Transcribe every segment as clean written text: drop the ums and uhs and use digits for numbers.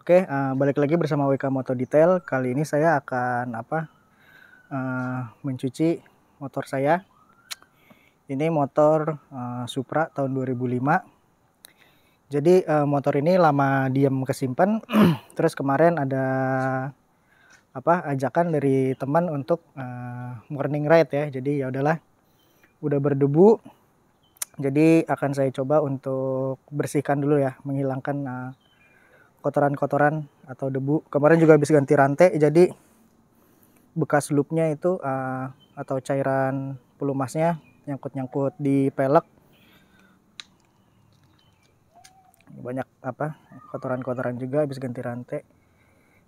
Oke, balik lagi bersama WK Moto Detail. Kali ini saya akan mencuci motor saya. Ini motor Supra tahun 2005. Jadi motor ini lama diam kesimpan. Terus kemarin ada ajakan dari teman untuk morning ride ya. Jadi ya udahlah, udah berdebu. Jadi akan saya coba untuk bersihkan dulu ya, menghilangkan kotoran-kotoran atau debu. Kemarin juga habis ganti rantai, jadi bekas loopnya itu atau cairan pelumasnya nyangkut-nyangkut di pelek. Banyak kotoran-kotoran juga habis ganti rantai.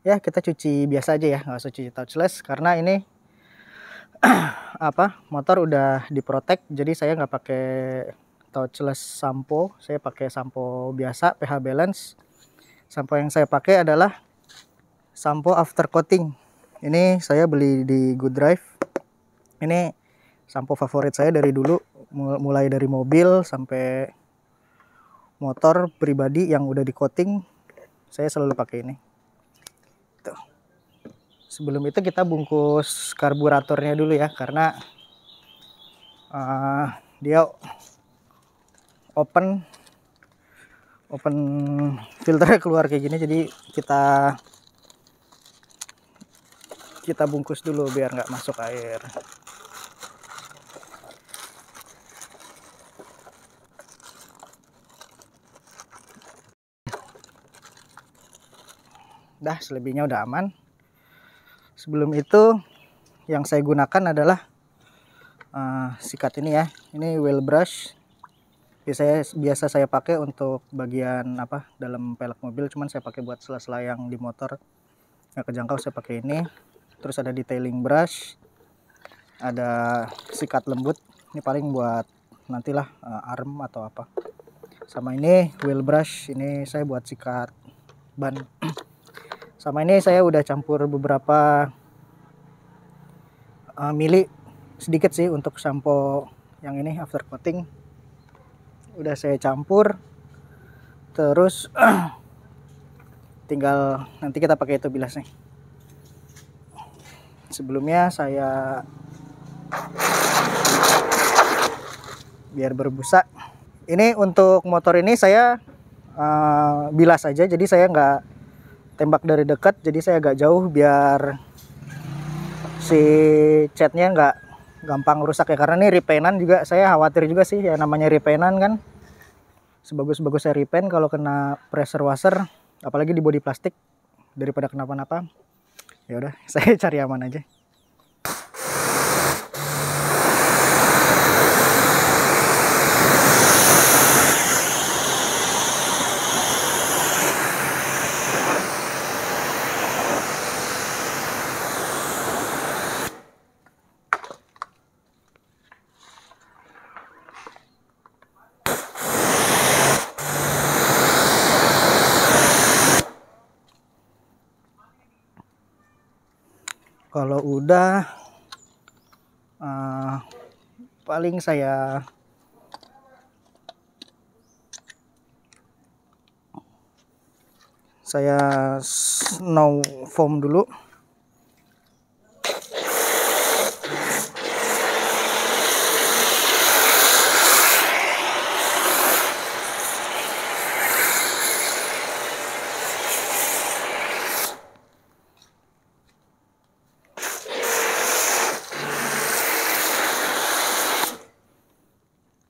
Ya kita cuci biasa aja ya, nggak usah cuci touchless karena ini motor udah diprotek. Jadi saya nggak pakai touchless sampo, saya pakai sampo biasa pH balance. Sampo yang saya pakai adalah sampo after coating. Ini saya beli di Good Drive. Ini sampo favorit saya dari dulu, mulai dari mobil sampai motor pribadi yang udah di coating, saya selalu pakai ini. Tuh. Sebelum itu kita bungkus karburatornya dulu ya, karena dia open filternya keluar kayak gini, jadi kita bungkus dulu biar nggak masuk air. Dah, selebihnya udah aman. Sebelum itu yang saya gunakan adalah sikat ini ya. Ini wheel brush. Biasa saya pakai untuk bagian dalam pelek mobil, cuman saya pakai buat sela-sela yang di motor nggak kejangkau, saya pakai ini. Terus ada detailing brush, ada sikat lembut, ini paling buat nantilah arm atau apa. Sama ini wheel brush, ini saya buat sikat ban. Sama ini saya udah campur beberapa mili sedikit sih untuk sampo yang ini after coating. Udah saya campur, terus tinggal nanti kita pakai itu bilasnya. Sebelumnya saya biar berbusa. Ini untuk motor ini saya bilas aja, jadi saya nggak tembak dari dekat, jadi saya agak jauh biar si catnya nggak gampang rusak ya, karena ini repainan juga. Saya khawatir juga sih ya, namanya repainan kan, sebagus-bagusnya repaint kalau kena pressure washer, apalagi di bodi plastik, daripada kenapa-napa. Ya udah, saya cari aman aja. Kalau udah paling saya snow foam dulu.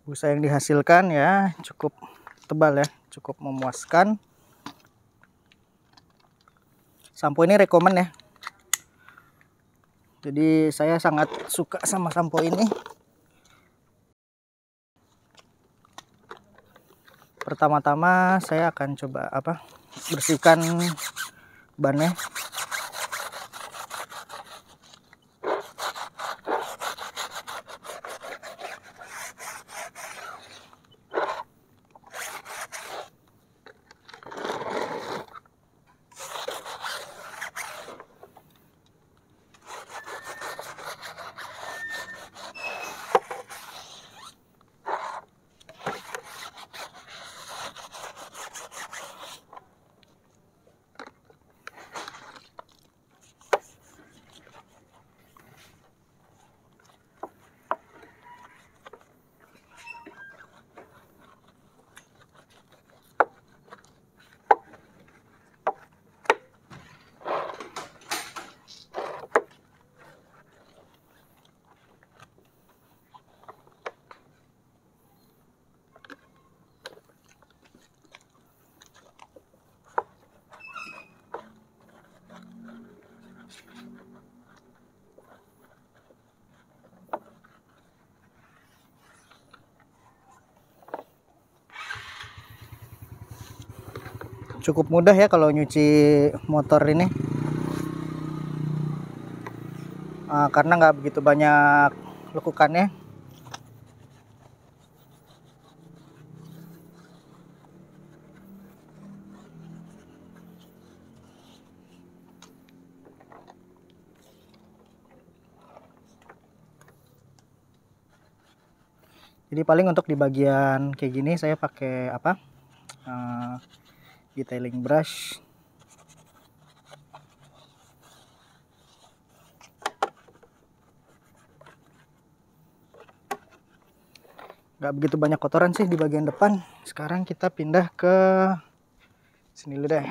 Busa yang dihasilkan ya cukup tebal ya, cukup memuaskan. Sampo ini rekomen ya, jadi saya sangat suka sama sampo ini. Pertama-tama saya akan coba bersihkan bannya. cukup mudah ya kalau nyuci motor ini, karena nggak begitu banyak lekukannya. Jadi paling untuk di bagian kayak gini saya pakai apa, detailing brush. Nggak begitu banyak kotoran sih di bagian depan. Sekarang kita pindah ke sini dulu deh.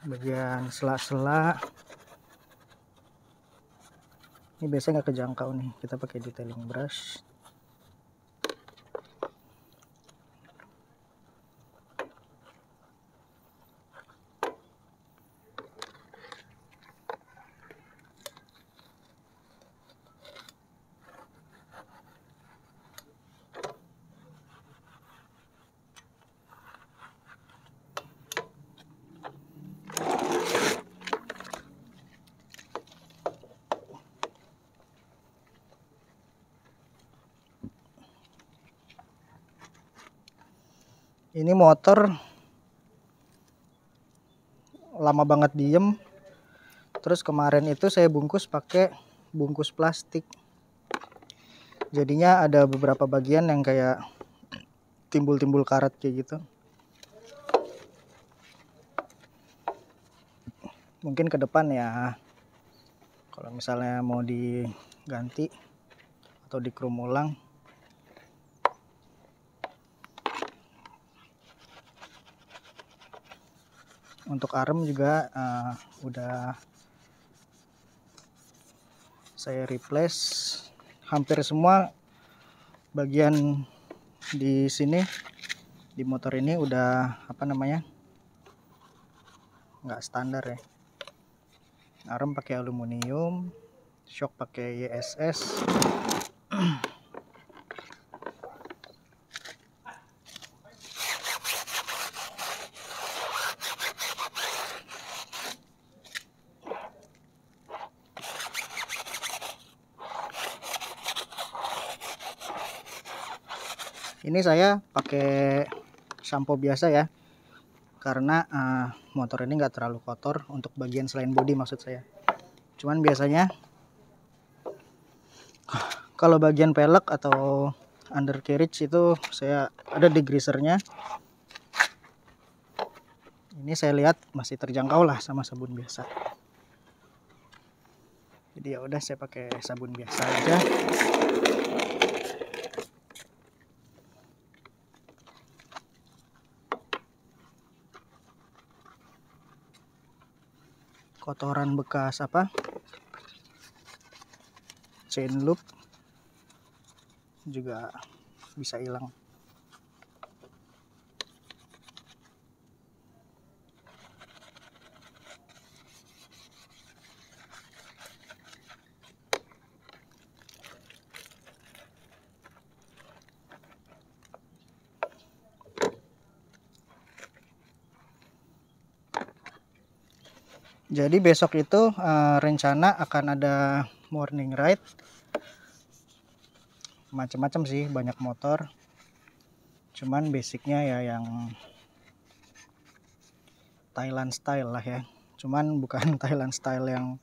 Bagian sela-sela ini biasanya nggak kejangkau nih, kita pakai detailing brush. Ini motor lama banget diem. Terus kemarin itu saya bungkus pakai bungkus plastik. Jadinya ada beberapa bagian yang kayak timbul-timbul karat kayak gitu. Mungkin ke depan ya, kalau misalnya mau diganti atau dikrom ulang. Untuk arem juga udah saya replace hampir semua bagian di sini. Di motor ini udah apa namanya, nggak standar ya. Arem pakai aluminium, shock pakai YSS. Ini saya pakai sampo biasa ya, karena motor ini nggak terlalu kotor untuk bagian selain bodi maksud saya. Cuman biasanya kalau bagian pelek atau undercarriage itu saya ada degreasernya. Ini saya lihat masih terjangkau lah sama sabun biasa. Jadi ya udah saya pakai sabun biasa aja. Kotoran bekas apa, chain loop juga bisa hilang. Jadi besok itu rencana akan ada morning ride, macam-macam sih, banyak motor. Cuman basicnya ya yang Thailand style lah ya. Cuman bukan Thailand style yang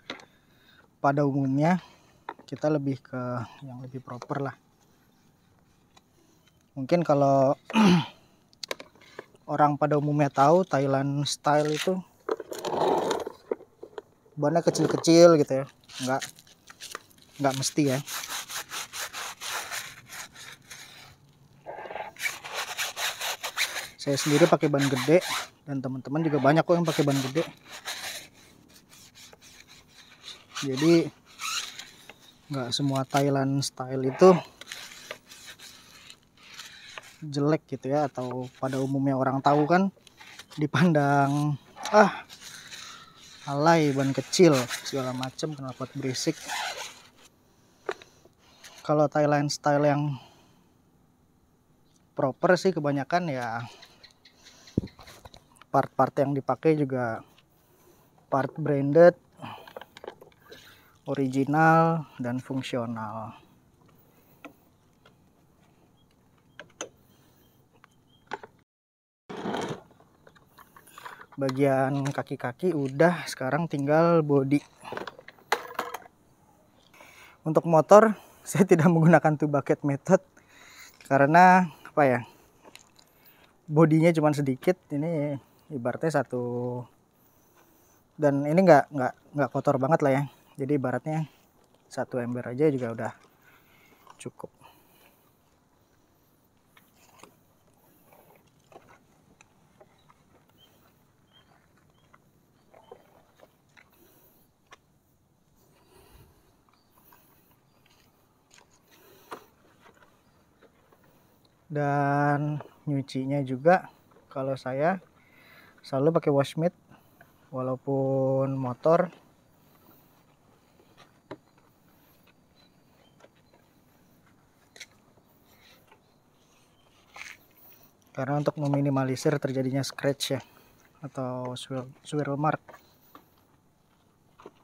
pada umumnya, kita lebih ke yang lebih proper lah. Mungkin kalau orang pada umumnya tahu Thailand style itu bannya kecil-kecil gitu ya, nggak mesti ya. Saya sendiri pakai ban gede dan teman-teman juga banyak kok yang pakai ban gede. Jadi nggak semua Thailand style itu jelek gitu ya, atau pada umumnya orang tahu kan dipandang alay, ban kecil segala macam, kenapa berisik. Kalau Thailand style yang proper sih kebanyakan ya. Part-part yang dipakai juga part branded, original, dan fungsional. Bagian kaki-kaki udah, sekarang tinggal bodi. Untuk motor saya tidak menggunakan two bucket method karena apa ya, bodinya cuma sedikit, ini ibaratnya satu, dan ini nggak kotor banget lah ya, jadi ibaratnya satu ember aja juga udah cukup. Dan nyucinya juga kalau saya selalu pakai wash mitt walaupun motor. Karena untuk meminimalisir terjadinya scratch ya, atau swirl mark.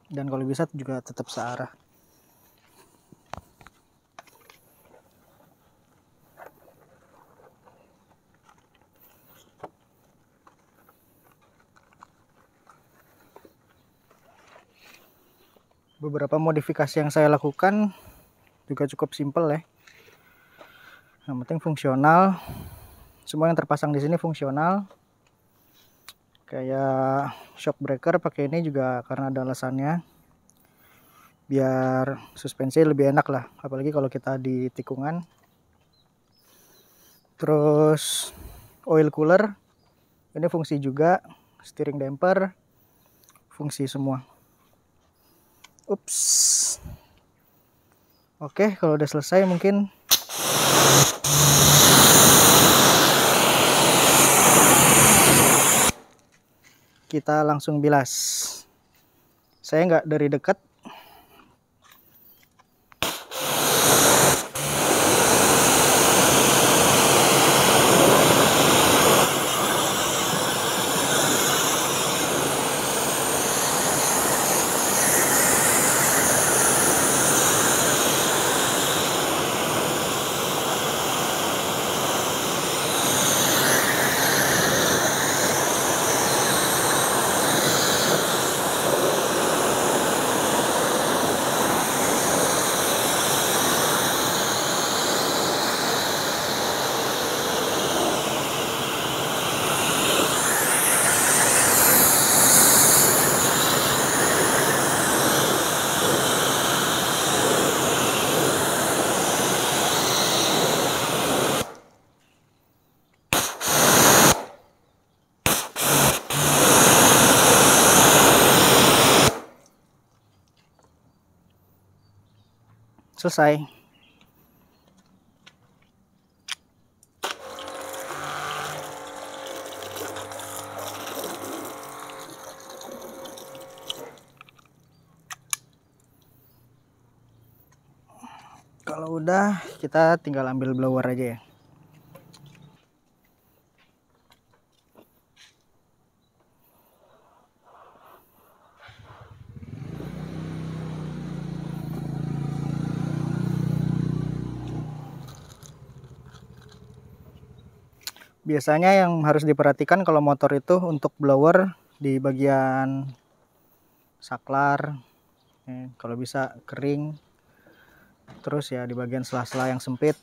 Dan kalau bisa juga tetap searah. Beberapa modifikasi yang saya lakukan juga cukup simpel ya. Yang penting fungsional. Semua yang terpasang di sini fungsional. Kayak shock breaker pakai ini juga karena ada alasannya. Biar suspensi lebih enak lah, apalagi kalau kita di tikungan. Terus oil cooler ini fungsi juga, steering damper fungsi semua. Ups. Oke, kalau udah selesai mungkin kita langsung bilas. Saya nggak dari dekat. Selesai. Kalau udah, kita tinggal ambil blower aja ya. Biasanya yang harus diperhatikan kalau motor itu untuk blower di bagian saklar, kalau bisa kering, terus ya di bagian sela-sela yang sempit.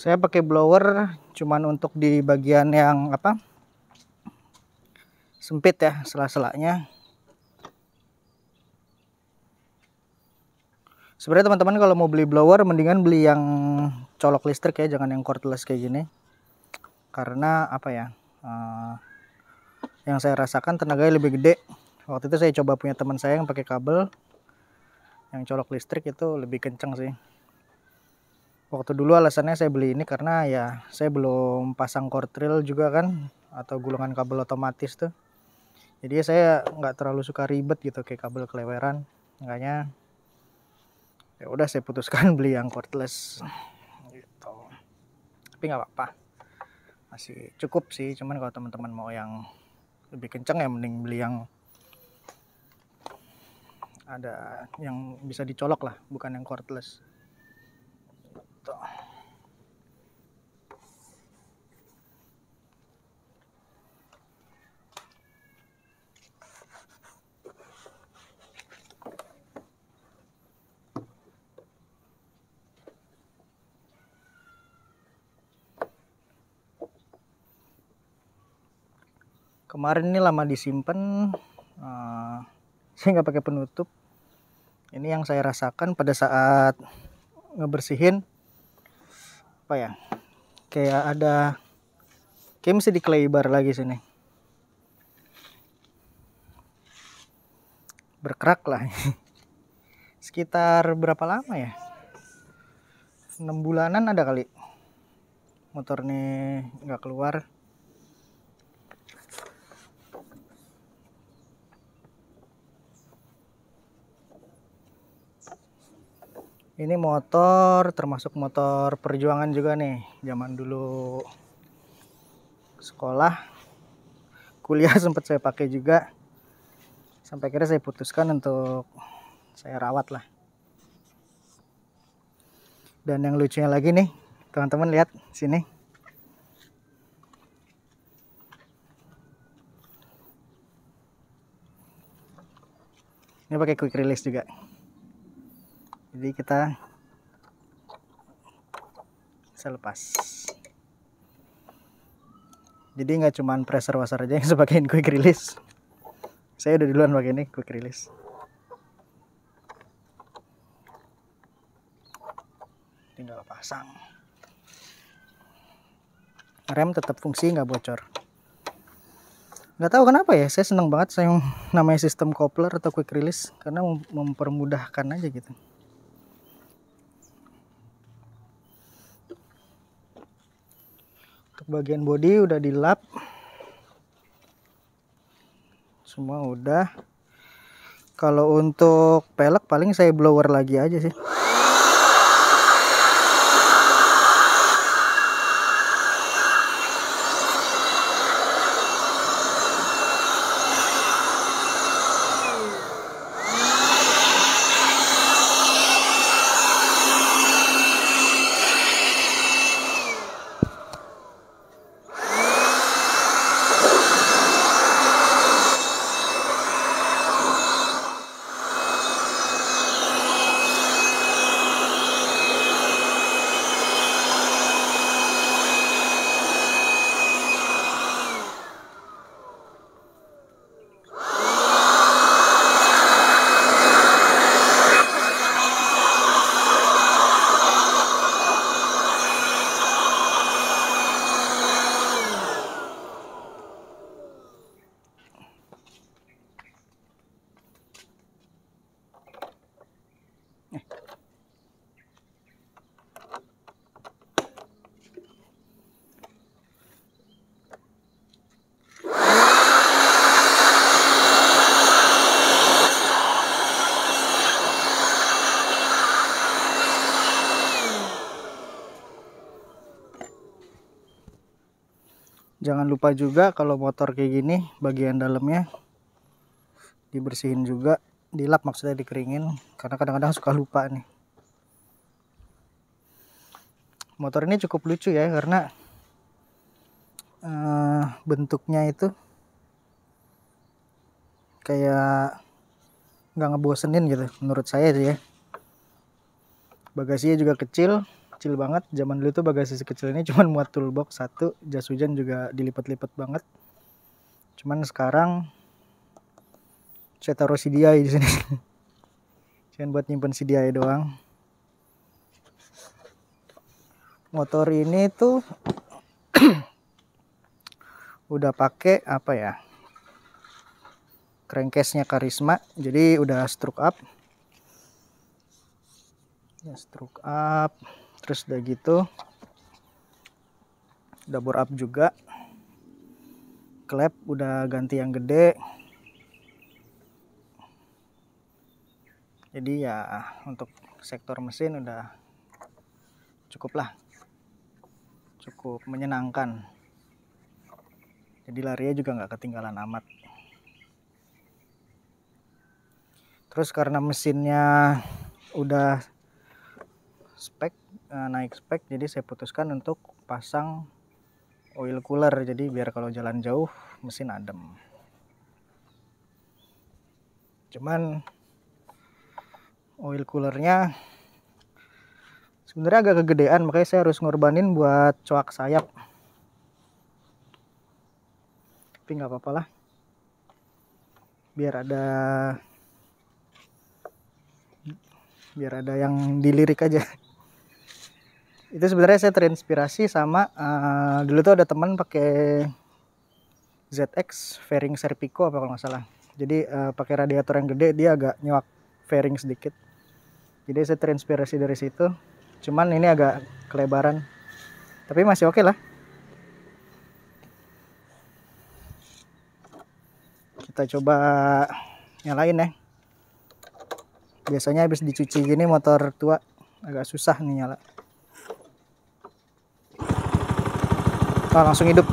Saya pakai blower cuman untuk di bagian yang apa, sempit ya, sela-selanya. Sebenarnya teman-teman kalau mau beli blower mendingan beli yang colok listrik ya, jangan yang cordless kayak gini. Karena apa ya? Yang saya rasakan tenaganya lebih gede. Waktu itu saya coba punya teman saya yang pakai kabel, yang colok listrik itu lebih kenceng sih. Waktu dulu alasannya saya beli ini karena ya saya belum pasang cord reel juga kan, atau gulungan kabel otomatis tuh. Jadi saya nggak terlalu suka ribet gitu kayak kabel keleweran. Makanya ya udah saya putuskan beli yang cordless gitu. Tapi nggak apa-apa, masih cukup sih. Cuman kalau teman-teman mau yang lebih kenceng ya mending beli yang ada yang bisa dicolok lah, bukan yang cordless. Tuh. Kemarin ini lama disimpan, saya nggak pakai penutup. Ini yang saya rasakan pada saat ngebersihin, apa ya? Kayak ada, kayak mesti di clay bar lagi sini. Berkerak lah. Sekitar berapa lama ya? 6 bulanan ada kali. Motor nih nggak keluar. Ini motor termasuk motor perjuangan juga nih. Zaman dulu sekolah, kuliah sempat saya pakai juga. Sampai akhirnya saya putuskan untuk saya rawat lah. Dan yang lucunya lagi nih, teman-teman lihat sini. Ini pakai quick release juga. Jadi kita bisa lepas. Jadi nggak cuman pressure washer aja yang saya pakein quick release. Saya udah duluan pakai ini quick release. Tinggal pasang. Rem tetap fungsi, nggak bocor. Nggak tahu kenapa ya, saya seneng banget saya namanya sistem coupler atau quick release karena mempermudahkan aja gitu. Untuk bagian bodi udah dilap, semua udah. Kalau untuk pelek paling saya blower lagi aja sih. Jangan lupa juga kalau motor kayak gini bagian dalamnya dibersihin juga, dilap maksudnya, dikeringin, karena kadang-kadang suka lupa nih. Motor ini cukup lucu ya karena bentuknya itu kayak nggak ngebosenin gitu menurut saya sih ya. Bagasinya juga kecil banget. Zaman dulu tuh bagasi sekecil ini cuman muat toolbox satu, jas hujan juga dilipat-lipat banget. Cuman sekarang saya taruh CDI di sini. cuman buat nyimpen CDI doang. Motor ini tuh udah pakai apa ya, crankcase-nya Karisma, jadi udah stroke up ya, terus udah gitu udah bore up juga, klep udah ganti yang gede. Jadi ya untuk sektor mesin udah cukup menyenangkan, jadi larinya juga nggak ketinggalan amat. Terus karena mesinnya udah naik spek, jadi saya putuskan untuk pasang oil cooler, jadi biar kalau jalan jauh mesin adem. Cuman oil coolernya sebenarnya agak kegedean, makanya saya harus ngorbanin buat coak sayap, tapi nggak apa-apa lah, biar ada yang dilirik aja. Itu sebenarnya saya terinspirasi sama dulu tuh ada teman pakai ZX fairing Serpico apa kalau nggak salah. Jadi pakai radiator yang gede, dia agak nyuak fairing sedikit. Jadi saya terinspirasi dari situ. Cuman ini agak kelebaran, tapi masih oke lah. Kita coba nyalain ya. Biasanya habis dicuci gini motor tua agak susah nih nyala. Langsung hidup.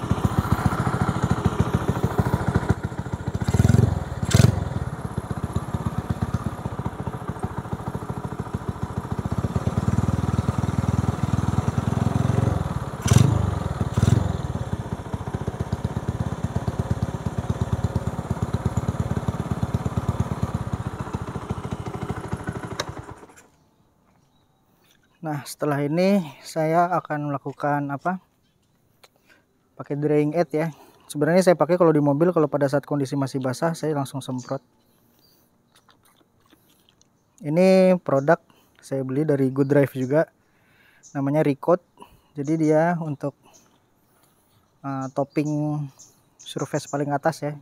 Nah, setelah ini saya akan melakukan apa? Pakai drying aid ya. Sebenarnya saya pakai kalau di mobil, kalau pada saat kondisi masih basah saya langsung semprot. Ini produk saya beli dari Good Drive juga. Namanya Recoat. Jadi dia untuk topping surface paling atas ya.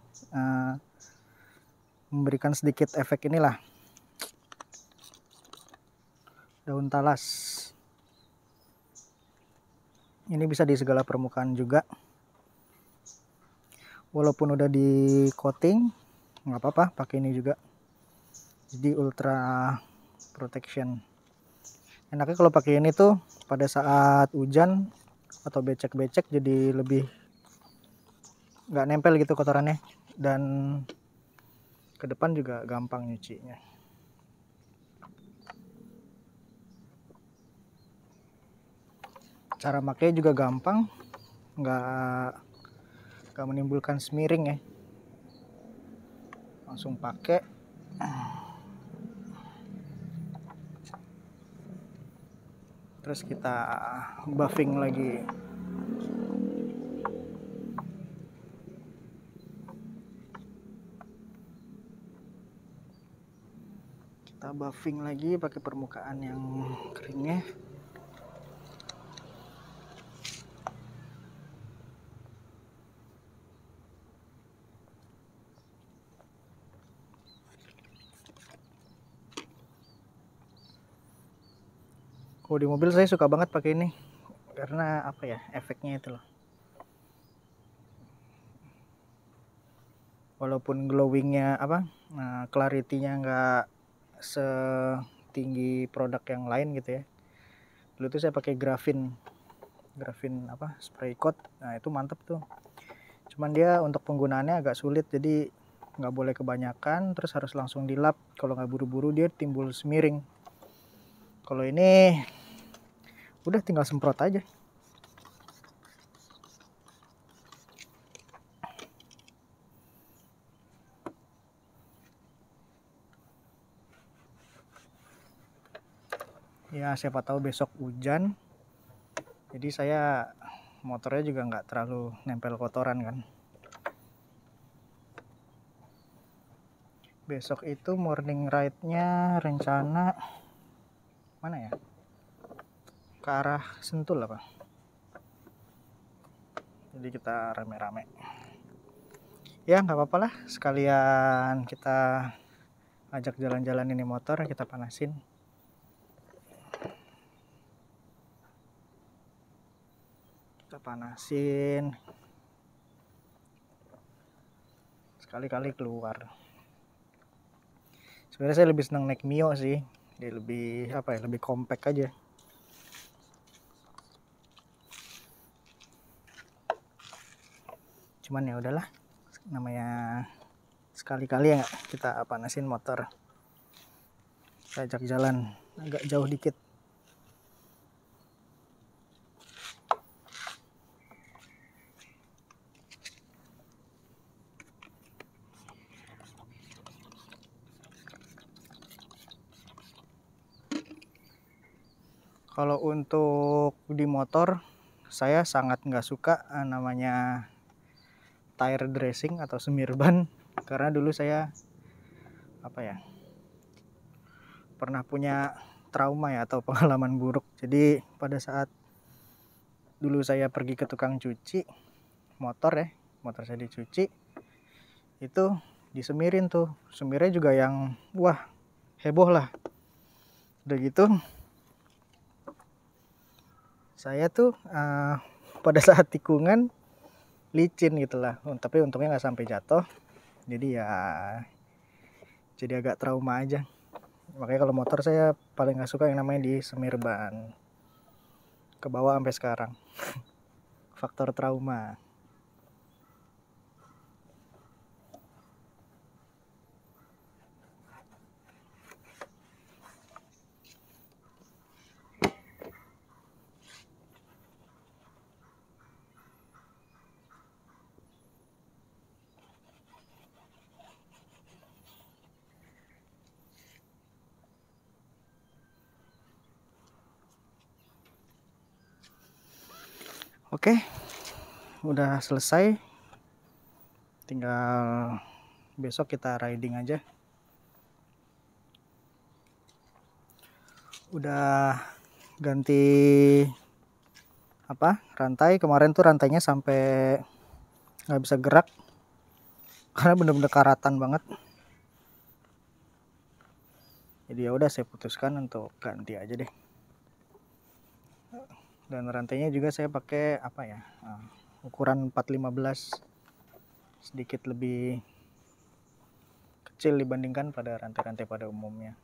Memberikan sedikit efek inilah. Daun talas. Ini bisa di segala permukaan juga. Walaupun udah di coating, nggak apa-apa, pakai ini juga. Jadi ultra protection. Enaknya kalau pakai ini tuh pada saat hujan atau becek-becek jadi lebih nggak nempel gitu kotorannya, dan ke depan juga gampang nyucinya. Cara makanya juga gampang, nggak menimbulkan smearing ya. Langsung pakai. Terus kita buffing lagi. Kita buffing lagi pakai permukaan yang keringnya. Kalau di mobil saya suka banget pakai ini karena apa ya, efeknya itu loh. Walaupun glowingnya clarity-nya nggak setinggi produk yang lain gitu ya. Dulu tuh saya pakai grafin spray coat. Nah itu mantep tuh. Cuman dia untuk penggunaannya agak sulit, jadi nggak boleh kebanyakan, terus harus langsung dilap. Kalau nggak buru-buru dia timbul smearing. Kalau ini udah tinggal semprot aja. Ya siapa tahu besok hujan, jadi saya motornya juga nggak terlalu nempel kotoran kan. Besok itu morning ride-nya rencana mana ya? Ke arah Sentul apa? Jadi kita rame-rame. Ya nggak apa-apa lah, sekalian kita ajak jalan-jalan ini motor, kita panasin. Sekali-kali keluar. Sebenarnya saya lebih senang naik Mio sih, dia lebih apa ya, lebih compact aja. Cuman ya udahlah, namanya sekali-kali ya kita panasin motor. Kita ajak jalan agak jauh dikit. Kalau untuk di motor, saya sangat nggak suka namanya tire dressing atau semir ban, karena dulu saya apa ya, pernah punya trauma ya atau pengalaman buruk. Jadi pada saat dulu saya pergi ke tukang cuci motor saya dicuci, itu disemirin tuh, semirnya juga yang wah heboh lah. Udah gitu saya tuh pada saat tikungan licin gitulah, tapi untungnya nggak sampai jatuh. Jadi ya jadi agak trauma aja. Makanya kalau motor saya paling nggak suka yang namanya di semir ban. Ke bawah sampai sekarang. Faktor trauma. Oke, udah selesai. Tinggal besok kita riding aja. Udah ganti rantai. Kemarin tuh rantainya sampai nggak bisa gerak karena bener-bener karatan banget. Jadi ya udah saya putuskan untuk ganti aja deh. Dan rantainya juga saya pakai ukuran 415, sedikit lebih kecil dibandingkan pada rantai-rantai pada umumnya.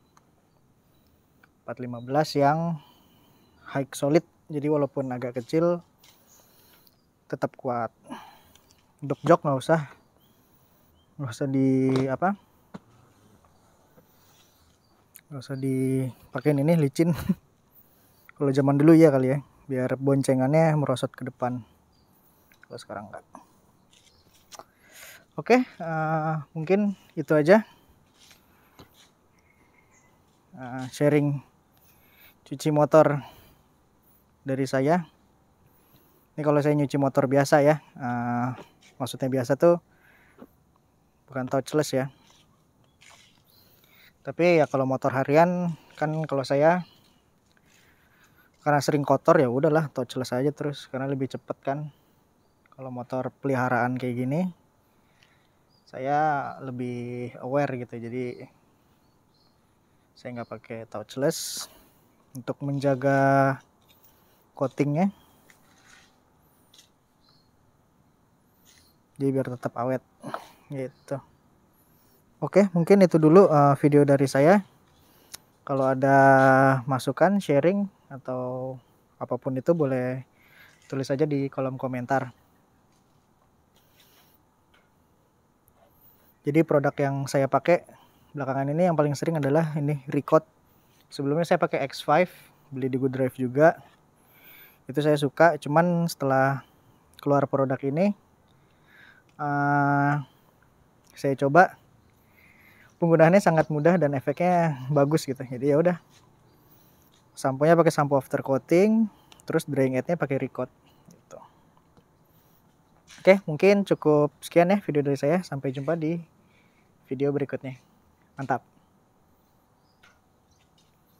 415 yang high solid, jadi walaupun agak kecil tetap kuat. Untuk jok nggak usah dipakein ini licin. Kalau zaman dulu ya kali ya, biar boncengannya merosot ke depan. Kalau sekarang enggak. Oke, mungkin itu aja sharing cuci motor dari saya. Ini kalau saya nyuci motor biasa ya, maksudnya biasa tuh bukan touchless ya. Tapi ya kalau motor harian kan, kalau saya karena sering kotor ya udahlah touchless aja terus, karena lebih cepet kan. Kalau motor peliharaan kayak gini saya lebih aware gitu, jadi saya nggak pakai touchless untuk menjaga coatingnya, jadi biar tetap awet gitu. Oke, mungkin itu dulu video dari saya. Kalau ada masukan, sharing atau apapun itu boleh tulis aja di kolom komentar. Jadi produk yang saya pakai belakangan ini yang paling sering adalah ini Ricot. Sebelumnya saya pakai X5, beli di Good Drive juga. Itu saya suka, cuman setelah keluar produk ini saya coba, penggunaannya sangat mudah dan efeknya bagus gitu. Jadi ya udah, samponya pakai sampo after coating, terus drying aidnya pakai Ricot gitu. Oke, mungkin cukup sekian ya video dari saya. Sampai jumpa di video berikutnya. Mantap.